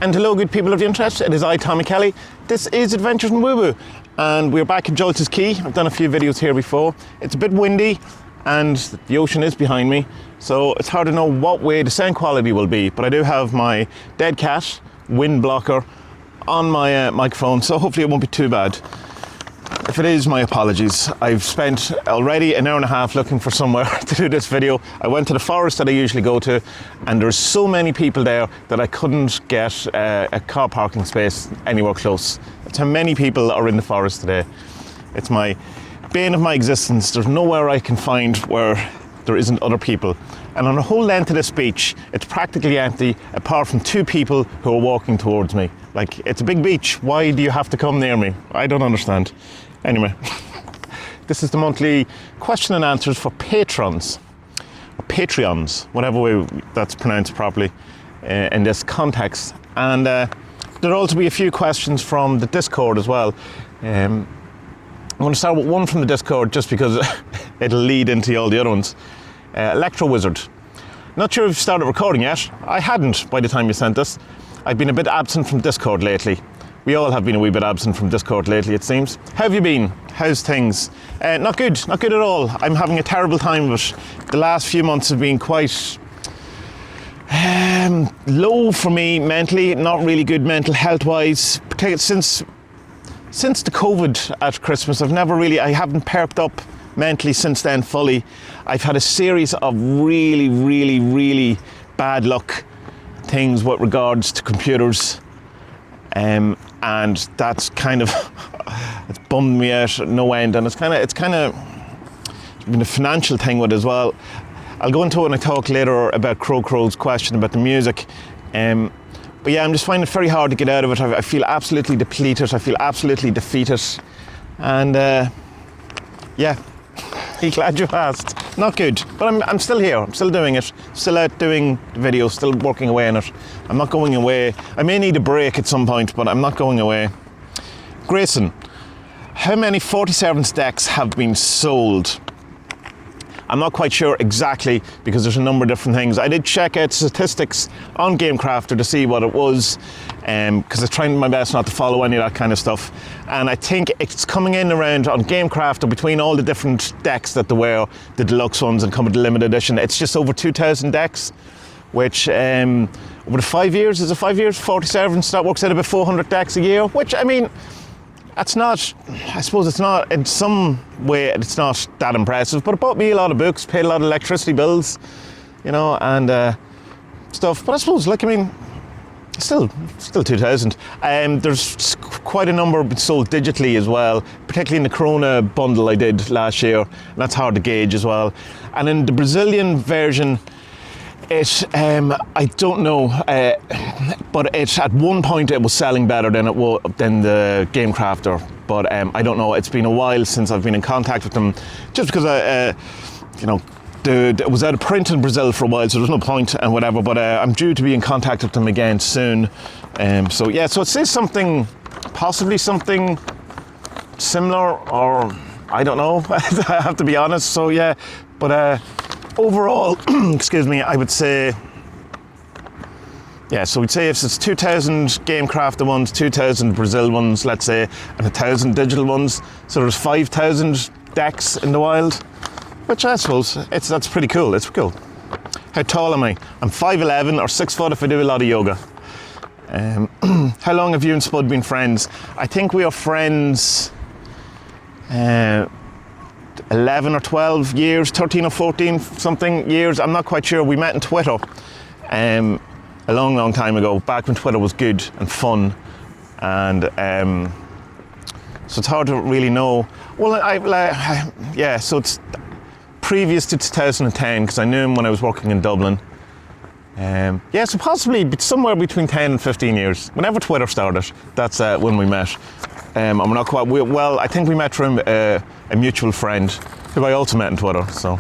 And hello, good people of the internet. It is I, Tommy Kelly. This is Adventures in Woo Woo, and we're back in Joltis Key. I've done a few videos here before. It's a bit windy, and the ocean is behind me, so it's hard to know what way the sound quality will be. But I do have my dead cat wind blocker on my microphone, so hopefully it won't be too bad. If it is, my apologies. I've spent already an hour and a half looking for somewhere to do this video. I went to the forest that I usually go to, and there's so many people there that I couldn't get a car parking space anywhere close. That's how many people are in the forest today. It's my bane of my existence. There's nowhere I can find where there isn't other people. And on the whole length of this beach, it's practically empty, apart from two people who are walking towards me. Like, it's a big beach. Why do you have to come near me? I don't understand. Anyway, this is the monthly question and answers for patrons, or Patreons, whatever way that's pronounced properly in this context. And there'll also be a few questions from the Discord as well. I'm going to start with one from the Discord just because it'll lead into all the other ones. Electro Wizard. Not sure if you've started recording yet. I hadn't by the time you sent this. I've been a bit absent from Discord lately. We all have been a wee bit absent from Discord lately, it seems. How have you been? How's things? Not good at all. I'm having a terrible time, but the last few months have been quite low for me mentally, not really good mental health-wise. Since the COVID at Christmas, I haven't perked up mentally since then fully. I've had a series of really bad luck things with regards to computers. And that's kind of it's bummed me out no end, and it's kind of been a financial thing with it as well. I'll go into it when I talk later about Crow's question about the music. But yeah, I'm just finding it very hard to get out of it. I feel absolutely depleted. I feel absolutely defeated, and yeah, glad you asked. Not good, but I'm still here. I'm still doing it. Still out doing videos. Still working away on it. I'm not going away. I may need a break at some point, but I'm not going away. Grayson, how many 47s decks have been sold? I'm not quite sure exactly because there's a number of different things. I did check out statistics on GameCrafter to see what it was, because I'm trying my best not to follow any of that kind of stuff. And I think it's coming in around on GameCrafter between all the different decks that they wear, the deluxe ones and come with the limited edition. It's just over 2,000 decks, which over the 5 years, 47, that works out about 400 decks a year, which I mean, that's not, I suppose it's not, in some way, it's not that impressive, but it bought me a lot of books, paid a lot of electricity bills, you know, and stuff. But I suppose, like, I mean, still 2,000. There's quite a number sold digitally as well, particularly in the Corona bundle I did last year, and that's hard to gauge as well. And in the Brazilian version, I don't know, but at one point it was selling better than the GameCrafter. But I don't know. It's been a while since I've been in contact with them, just because you know, it was out of print in Brazil for a while, so there's no point and whatever. But I'm due to be in contact with them again soon. So yeah, so it says possibly something similar, or I don't know. I have to be honest. So yeah, but. Overall, excuse me, I would say, yeah, so we'd say if it's 2,000 GameCrafter ones, 2,000 Brazil ones, let's say, and 1,000 digital ones, so there's 5,000 decks in the wild, which I suppose, that's pretty cool, it's cool. How tall am I? I'm 5'11", or 6 foot if I do a lot of yoga. How long have you and Spud been friends? I think we are friends 11 or 12 years, 13 or 14 something years, I'm not quite sure. We met on Twitter a long time ago, back when Twitter was good and fun, and so it's hard to really know. Well, yeah, so it's previous to 2010, because I knew him when I was working in Dublin. Yeah, so possibly somewhere between 10 and 15 years. Whenever Twitter started, that's when we met. And we're not quite, well, I think we met from a mutual friend who I also met on Twitter, so.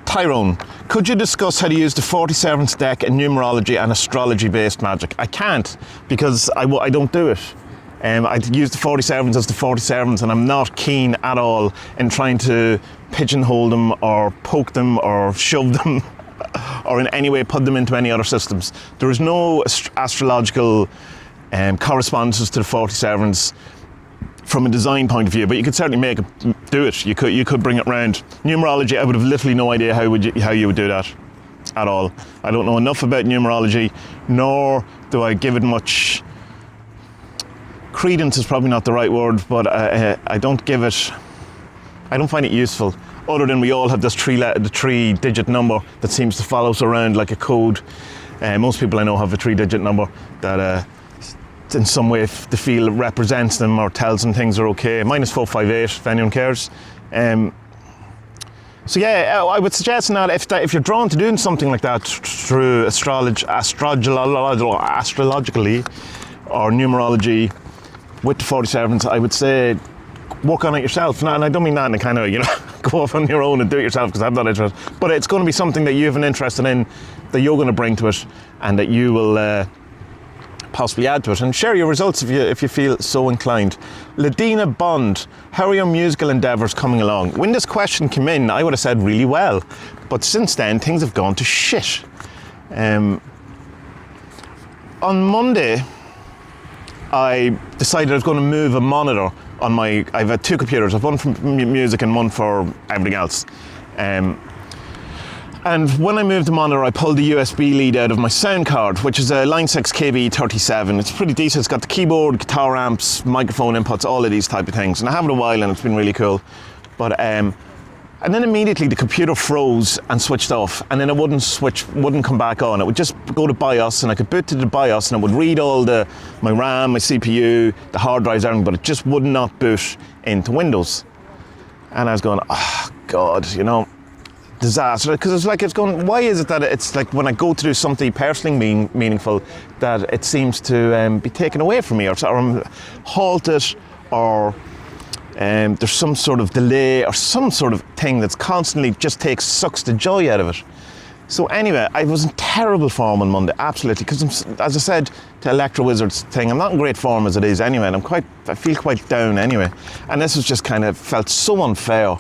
Tyrone, could you discuss how to use the 47th deck in numerology and astrology based magic? I can't, because I don't do it. I use the 47s as the 47s, and I'm not keen at all in trying to pigeonhole them or poke them or shove them or in any way put them into any other systems. There is no astrological correspondences to the 47s from a design point of view, but you could certainly do it. You could bring it around. Numerology, I would have literally no idea how you would do that at all. I don't know enough about numerology, nor do I give it much credence. Is probably not the right word, but I don't find it useful, other than we all have this the 3-digit number that seems to follow us around like a code. Most people I know have a 3-digit number that in some way they feel represents them or tells them things are okay. Mine is 458 if anyone cares. So yeah, I would suggest that if you're drawn to doing something like that through astrologically or numerology with the 47s, I would say work on it yourself. And I don't mean that in a kind of, go off on your own and do it yourself, because I'm not interested. But it's going to be something that you have an interest in, that you're going to bring to it, and that you will possibly add to it, and share your results if you feel so inclined. Ladina Bond, how are your musical endeavours coming along? When this question came in, I would have said really well, but since then things have gone to shit. On Monday, I decided I was going to move a monitor on I've had 2 computers. I've one for music and one for everything else. And when I moved the monitor, I pulled the USB lead out of my sound card, which is a Line 6 KB37. It's pretty decent. It's got the keyboard, guitar amps, microphone inputs, all of these type of things. And I have it a while and it's been really cool. But and then immediately the computer froze and switched off, and then it wouldn't come back on. It would just go to BIOS, and I could boot to the BIOS and it would read all my RAM, my CPU, the hard drives, everything, but it just would not boot into Windows. And I was going, oh God, disaster, because it's going, why is it that it's like when I go to do something personally meaningful, that it seems to be taken away from me, or I'm halted, or there's some sort of delay or some sort of thing that's constantly just sucks the joy out of it. So anyway, I was in terrible form on Monday, absolutely, because as I said to Electro Wizards thing, I'm not in great form as it is anyway, and I feel quite down anyway, and this was just kind of felt so unfair,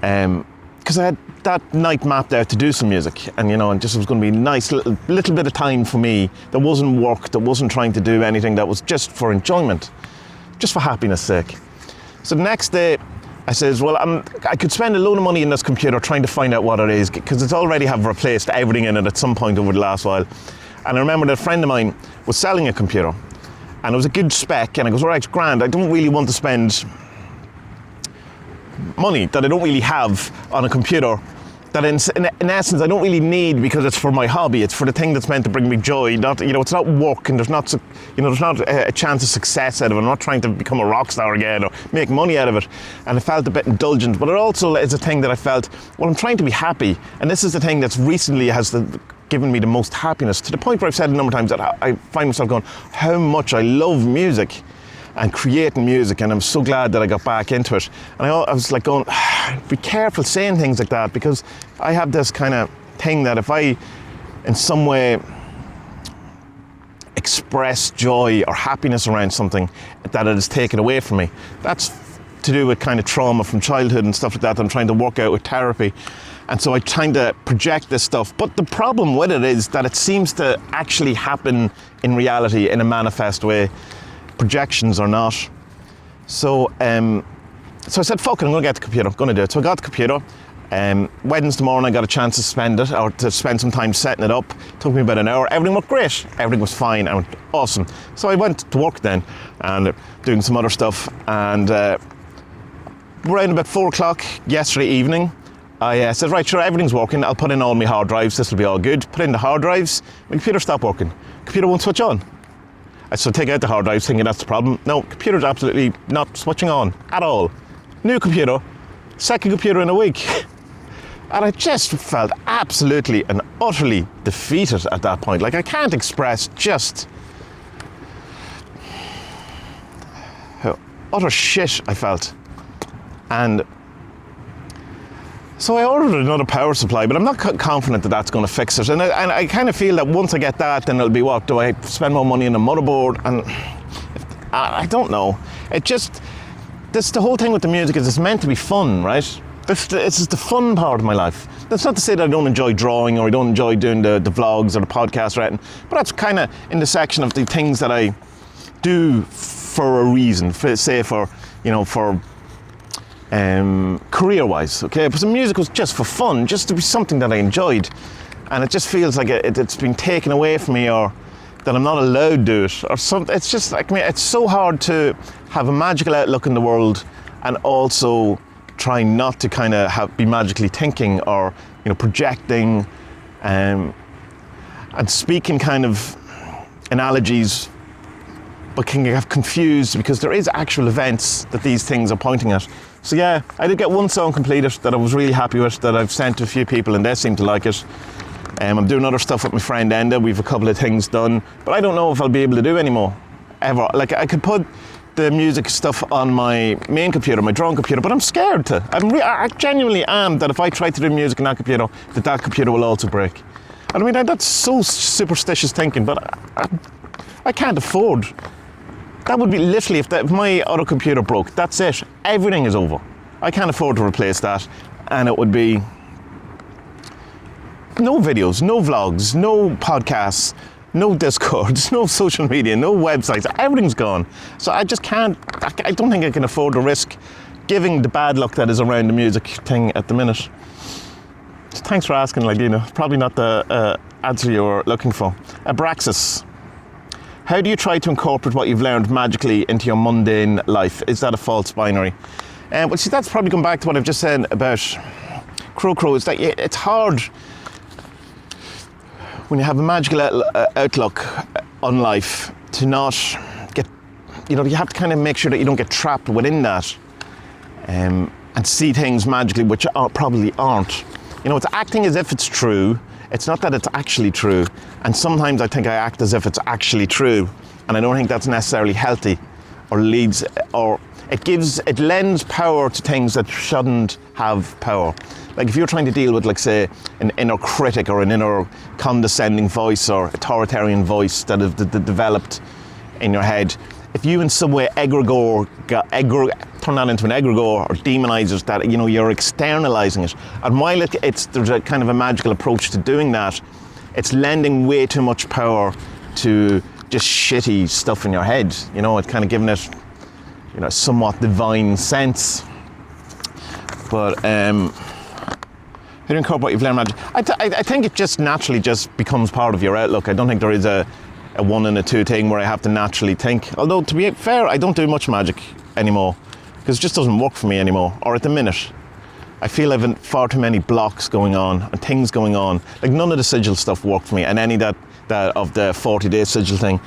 because I had that night mapped out to do some music, and and just it was going to be a nice little bit of time for me that wasn't work, that wasn't trying to do anything, that was just for enjoyment, just for happiness sake. So the next day I says, well, I could spend a load of money in this computer trying to find out what it is, because it's already have replaced everything in it at some point over the last while. And I remember that a friend of mine was selling a computer, and it was a good spec, and I goes, all right, grand, I don't really want to spend money that I don't really have on a computer that in essence I don't really need, because it's for my hobby, it's for the thing that's meant to bring me joy, not it's not work, and there's not a chance of success out of it. I'm not trying to become a rock star again or make money out of it, and I felt a bit indulgent. But it also is a thing that I felt, well, I'm trying to be happy, and this is the thing that's recently given me the most happiness, to the point where I've said a number of times that I find myself going, how much I love music and creating music, and I'm so glad that I got back into it. And I was like going, be careful saying things like that, because I have this kind of thing that if I in some way express joy or happiness around something, that it is taken away from me. That's to do with kind of trauma from childhood and stuff like that I'm trying to work out with therapy. And so I trying to project this stuff, but the problem with it is that it seems to actually happen in reality in a manifest way. Projections or not. So so I said, fuck it, I'm going to get the computer, I'm going to do it. So I got the computer. Wednesday morning I got a chance to spend some time setting it up. It took me about an hour. Everything worked great, everything was fine, and awesome. So I went to work then and doing some other stuff, and around about 4 o'clock yesterday evening I said, right, sure, everything's working, I'll put in all my hard drives, this will be all good. Put in the hard drives, my computer stopped working. Computer won't switch on. So take out the hard drives thinking that's the problem. No, computer's absolutely not switching on at all. New computer, second computer in a week. And I just felt absolutely and utterly defeated at that point. Like, I can't express just how utter shit I felt. And so I ordered another power supply, but I'm not confident that that's going to fix it. And I kind of feel that once I get that, then it'll be, what, do I spend more money on a motherboard? And I don't know. The whole thing with the music is it's meant to be fun, right? This is the fun part of my life. That's not to say that I don't enjoy drawing or I don't enjoy doing the vlogs or the podcast writing, but that's kind of in the section of the things that I do for a reason, for career-wise, okay? But the music was just for fun, just to be something that I enjoyed. And it just feels like it's been taken away from me, or that I'm not allowed to do it, or something. It's just like, it's so hard to have a magical outlook in the world and also try not to kind of be magically thinking or, projecting and speaking kind of analogies, but can get confused because there is actual events that these things are pointing at. So yeah, I did get one song completed that I was really happy with, that I've sent to a few people and they seem to like it. I'm doing other stuff with my friend Enda. We've a couple of things done, but I don't know if I'll be able to do any more, ever. Like, I could put the music stuff on my main computer, my drawing computer, but I'm scared to. I genuinely am, that if I try to do music on that computer will also break. And I mean, that's so superstitious thinking, but I can't afford. That would be literally, if my other computer broke, that's it. Everything is over. I can't afford to replace that, and it would be no videos, no vlogs, no podcasts, no Discords, no social media, no websites. Everything's gone. So I just can't. I don't think I can afford to risk giving the bad luck that is around the music thing at the minute. So thanks for asking, probably not the answer you were looking for. Abraxas. How do you try to incorporate what you've learned magically into your mundane life? Is that a false binary? Well, see, that's probably going back to what I've just said about Crow. Is that it's hard when you have a magical outlook on life to not get, you have to kind of make sure that you don't get trapped within that and see things magically which probably aren't. It's acting as if it's true. It's not that it's actually true. And sometimes I think I act as if it's actually true. And I don't think that's necessarily healthy, or it lends power to things that shouldn't have power. Like if you're trying to deal with, like, say, an inner critic or an inner condescending voice or authoritarian voice that have developed in your head, if you in some way turn that into an egregore or demonizes that, you're externalizing it. And while there's a kind of a magical approach to doing that, it's lending way too much power to just shitty stuff in your head. It's kind of giving it, a somewhat divine sense. But how do you incorporate what you've learned magic? I think it just naturally just becomes part of your outlook. I don't think there is a one and a two thing where I have to naturally think. Although, to be fair, I don't do much magic anymore because it just doesn't work for me anymore, or at the minute. I feel I've far too many blocks going on and things going on. Like, none of the sigil stuff worked for me, and any that of the 40-day sigil thing.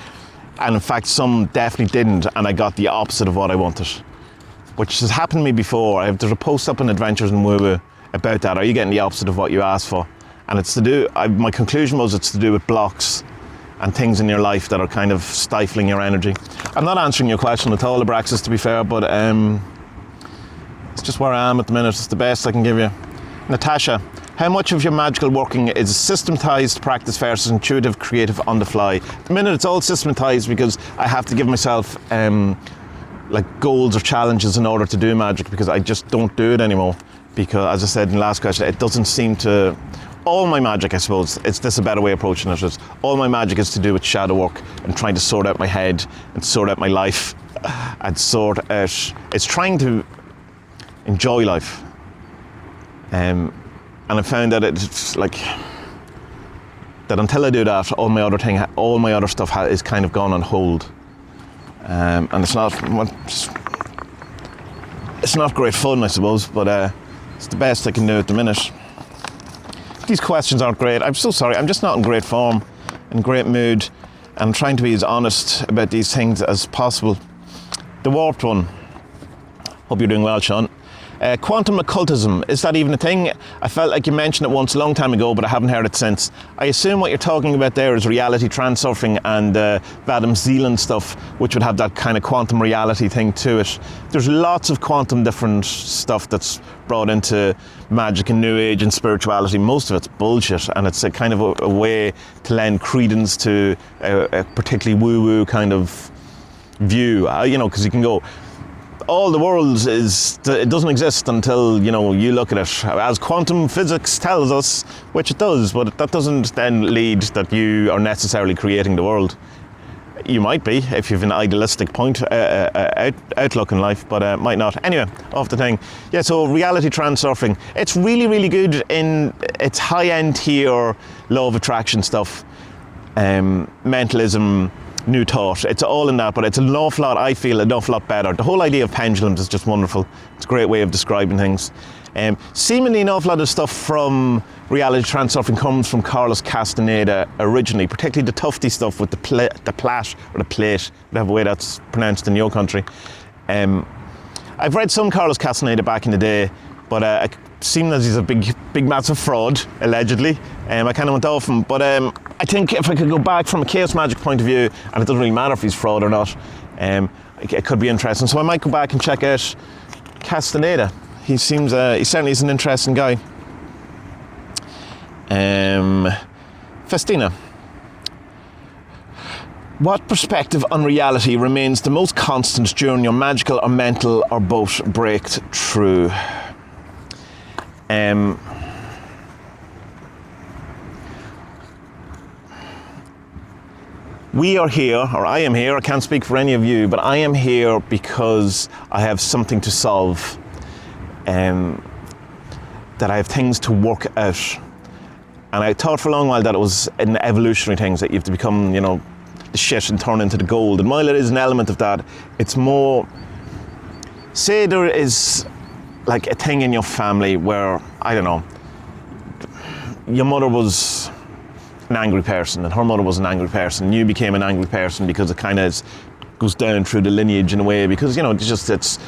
And in fact, some definitely didn't, and I got the opposite of what I wanted, which has happened to me before. There's a post up on Adventures in Woo Woo about that. Are you getting the opposite of what you asked for? And it's to do, my conclusion was it's to do with blocks and things in your life that are kind of stifling your energy. I'm not answering your question at all, Abraxas, to be fair, but it's just where I am at the minute. It's the best I can give you. Natasha, how much of your magical working is systematized practice versus intuitive, creative, on the fly? At the minute, it's all systematized because I have to give myself like goals or challenges in order to do magic, because I just don't do it anymore. Because, as I said in the last question, it doesn't seem to... All my magic, I suppose, it's this a better way of approaching it, is all my magic is to do with shadow work and trying to sort out my head and sort out my life and sort out... It's trying to enjoy life. And I found that it's like... that until I do that, all my other stuff is kind of gone on hold. And it's not great fun, I suppose, but it's the best I can do at the minute. These questions aren't great. I'm so sorry. I'm just not in great form, in great mood. I'm trying to be as honest about these things as possible. The warped one. Hope you're doing well, Shawn. Quantum occultism, is that even a thing? I felt like you mentioned it once a long time ago, but I haven't heard it since. I assume what you're talking about there is reality transurfing and Vadim Zealand stuff, which would have that kind of quantum reality thing to it. There's lots of quantum different stuff that's brought into magic and New Age and spirituality. Most of it's bullshit, and it's a kind of a way to lend credence to a particularly woo-woo kind of view, because you can go, all the world it doesn't exist until, you know, you look at it, as quantum physics tells us, which it does, but that doesn't then lead that you are necessarily creating the world. You might be, if you've an idealistic outlook in life, but might not. Anyway, off the thing. Yeah, so reality transurfing. It's really, really good in its high-end tier, law of attraction stuff, mentalism, new thought. It's all in that, but it's an awful lot, I feel, an awful lot better. The whole idea of pendulums is just wonderful. It's a great way of describing things. Seemingly an awful lot of stuff from reality transurfing comes from Carlos Castaneda originally, particularly the tufty stuff with the plait, whatever way that's pronounced in your country. I've read some Carlos Castaneda back in the day, but it seemed that he's a big massive fraud, allegedly. I kind of went off him, but I think if I could go back from a chaos magic point of view, and it doesn't really matter if he's fraud or not, it could be interesting. So I might go back and check out Castaneda. He seems, he certainly is an interesting guy. Festina. What perspective on reality remains the most constant during your magical or mental or both breakthrough? We are here, or I am here, I can't speak for any of you, but I am here because I have something to solve. That I have things to work out. And I thought for a long while that it was an evolutionary thing, that you have to become, you know, the shit and turn into the gold. And while it is an element of that, it's more, say there is like a thing in your family where, I don't know, your mother was an angry person and her mother was an angry person. You became an angry person because it kind of goes down through the lineage in a way, because, you know, it's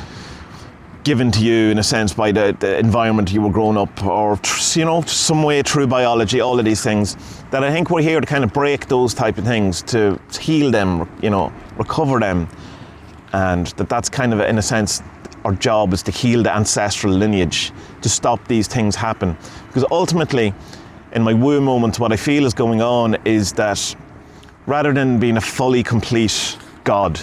given to you in a sense by the environment you were growing up, or, you know, some way through biology, all of these things, that I think we're here to kind of break those type of things, to heal them, you know, recover them. And that's kind of, in a sense, our job is to heal the ancestral lineage, to stop these things happen. Because ultimately, in my woo moment, what I feel is going on is that rather than being a fully complete God,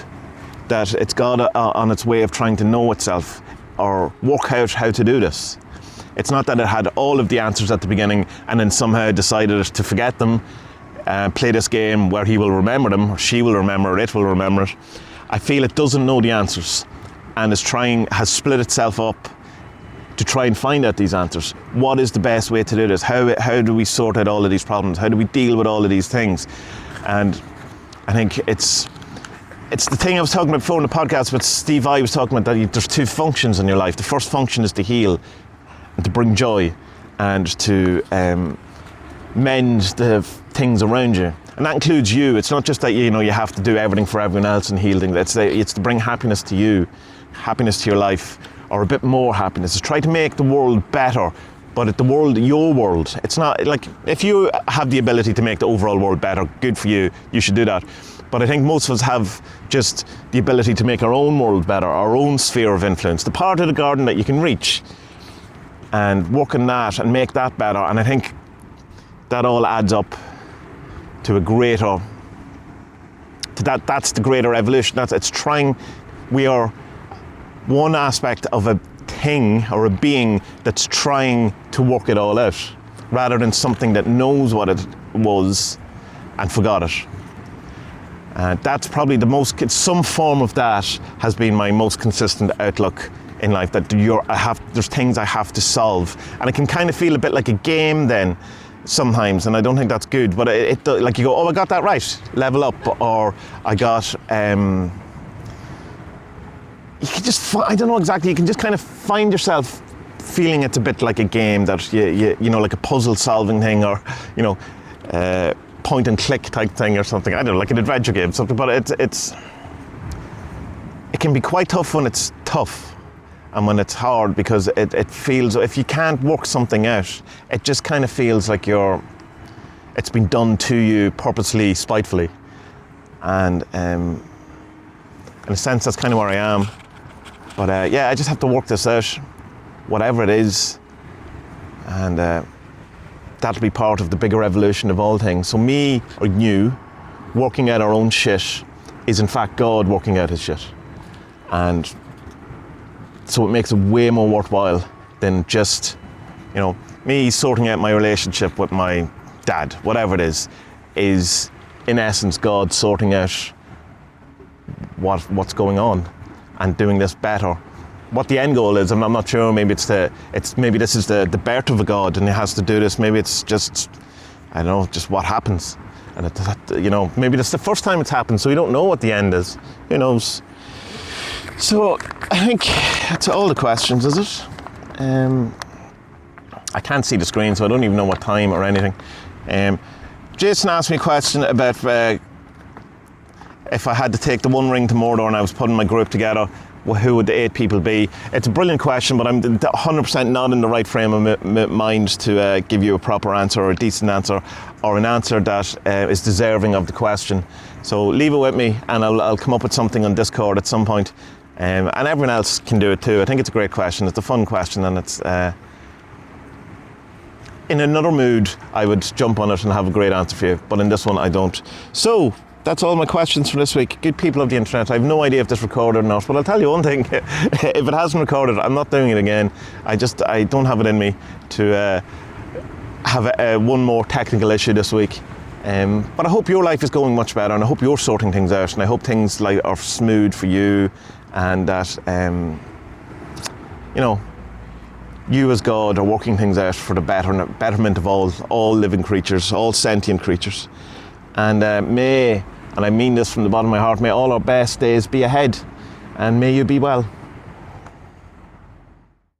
that it's God on its way of trying to know itself, or work out how to do this. It's not that it had all of the answers at the beginning and then somehow decided to forget them, play this game where he will remember them, or she will remember it, will remember it. I feel it doesn't know the answers and has split itself up to try and find out these answers. What is the best way to do this? How do we sort out all of these problems? How do we deal with all of these things? And I think it's the thing I was talking about before in the podcast, but Steve I was talking about, that there's two functions in your life. The first function is to heal and to bring joy and to mend the things around you. And that includes you. It's not just that, you know, you have to do everything for everyone else and heal things. It's to bring happiness to you, happiness to your life, or a bit more happiness. It's try to make the world better, but the world, your world. It's not like, if you have the ability to make the overall world better, good for you, you should do that. But I think most of us have just the ability to make our own world better, our own sphere of influence, the part of the garden that you can reach, and work on that and make that better. And I think that all adds up to a greater, that's the greater evolution. It's trying, we are one aspect of a thing or a being that's trying to work it all out, rather than something that knows what it was and forgot it. That's probably some form of that has been my most consistent outlook in life, that there's things I have to solve. And it can kind of feel a bit like a game then, sometimes, and I don't think that's good, but it like you go, oh, I got that right, level up, or I got, you can just, I don't know exactly, you can just kind of find yourself feeling it's a bit like a game, that you know, like a puzzle solving thing, or, you know, point and click type thing or something. I don't know, like an adventure game, something. But it can be quite tough when it's tough, and when it's hard, because it feels, if you can't work something out, it just kind of feels like it's been done to you purposely, spitefully. And in a sense, that's kind of where I am. But yeah, I just have to work this out, whatever it is, and that'll be part of the bigger evolution of all things. So me or you working out our own shit is in fact God working out his shit. And so it makes it way more worthwhile than just, you know, me sorting out my relationship with my dad, whatever it is in essence God sorting out what's going on and doing this better. What the end goal is, I'm not sure. Maybe maybe this is the birth of a God, and he has to do this. Maybe it's just, I don't know, just what happens, and you know, maybe that's the first time it's happened, so we don't know what the end is. Who knows? So I think that's all the questions, is it? I can't see the screen, so I don't even know what time or anything. Jason asked me a question about if I had to take the One Ring to Mordor and I was putting my group together, well, who would the 8 people be? It's a brilliant question, but I'm 100% not in the right frame of mind to give you a proper answer or a decent answer or an answer that is deserving of the question. So leave it with me and I'll come up with something on Discord at some point. And everyone else can do it too. I think it's a great question. It's a fun question, and it's in another mood I would jump on it and have a great answer for you, but in this one I don't. So that's all my questions for this week. Good people of the internet, I have no idea if this recorded or not, but I'll tell you one thing, if it hasn't recorded, I'm not doing it again. I don't have it in me to have one more technical issue this week. But I hope your life is going much better, and I hope you're sorting things out, and I hope things are smooth for you, and that you know, you as God are working things out for the betterment of all living creatures, all sentient creatures. And and I mean this from the bottom of my heart, may all our best days be ahead, and may you be well.